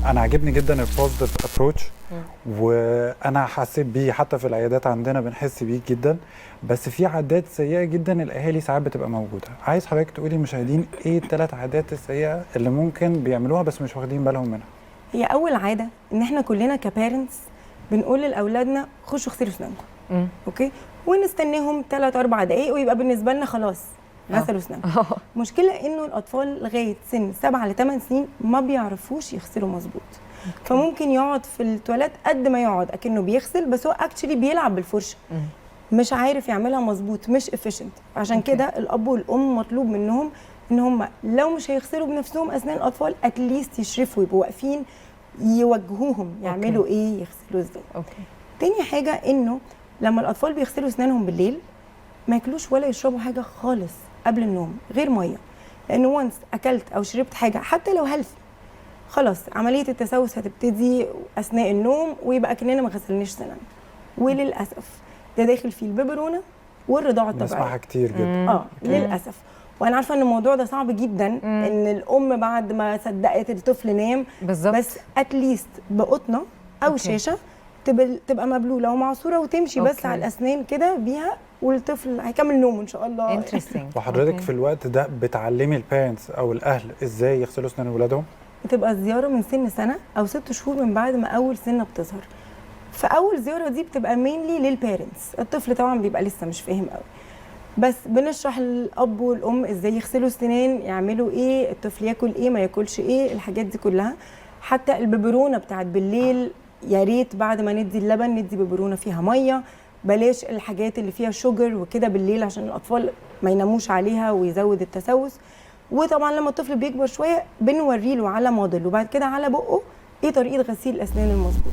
انا عاجبني جدا البوزيتيف ابروتش، وانا حسيت بيه حتى في العيادات عندنا بنحس بيه جدا. بس في عادات سيئه جدا الاهالي ساعات بتبقى موجوده. عايز حضرتك تقولي مشاهدين ايه الثلاث عادات السيئه اللي ممكن بيعملوها بس مش واخدين بالهم منها؟ هي اول عاده ان احنا كلنا كبارنتس بنقول لاولادنا خشوا اغسلوا اسنانكم، اوكي، ونستناهم 3 4 دقائق ويبقى بالنسبه لنا خلاص غسلوا اسنانهم. المشكله انه الاطفال لغايه سن 7 ل 8 سنين ما بيعرفوش يغسلوا مظبوط، فممكن يقعد في التواليت قد ما يقعد اكنه بيغسل، بس هو اكشلي بيلعب بالفرشه، مش عارف يعملها مظبوط، مش افيشنت. عشان كده الاب والام مطلوب منهم ان هم لو مش هيغسلوا بنفسهم اسنان الاطفال اتليست يشرفوا، يبقوا واقفين يوجهوهم يعملوا ايه، يغسلوا ازاي. تاني حاجه انه لما الاطفال بيغسلوا اسنانهم بالليل ما ياكلوش ولا يشربوا حاجه خالص قبل النوم غير ميه، لانه وانس اكلت او شربت حاجه حتى لو هيلثي خلاص عمليه التسوس هتبتدي اثناء النوم ويبقى كاننا ما غسلناش سنان. وللاسف ده داخل فيه البيبرونه والرضاعه الطبيعيه. بنسمعها كتير جدا. للاسف. وانا عارفه ان الموضوع ده صعب جدا، ان الام بعد ما صدقت الطفل نام بالظبط، بس اتليست بقطنه او شاشه تبقى مبلوله ومعصوره وتمشي بس على الاسنان كده بيها، والطفل هيكمل نومه ان شاء الله. انترستنج. وحضرتك في الوقت ده بتعلمي البيرنتس او الاهل ازاي يغسلوا اسنان اولادهم؟ بتبقى الزياره من سن سنه او 6 شهور من بعد ما اول سنه بتظهر. فاول زياره دي بتبقى مينلي للبيرنتس، الطفل طبعا بيبقى لسه مش فاهم قوي، بس بنشرح للاب والام ازاي يغسلوا السنان، يعملوا ايه، الطفل ياكل ايه ما ياكلش ايه، الحاجات دي كلها. حتى الببرونه بتاعت بالليل يا ريت بعد ما ندي اللبن ندي ببرونه فيها ميه، بلاش الحاجات اللي فيها شوجر وكده بالليل عشان الاطفال ما يناموش عليها ويزود التسوس. وطبعا لما الطفل بيكبر شويه بنوري له على موديل وبعد كده على بقه ايه طريقه غسيل الاسنان المظبوط.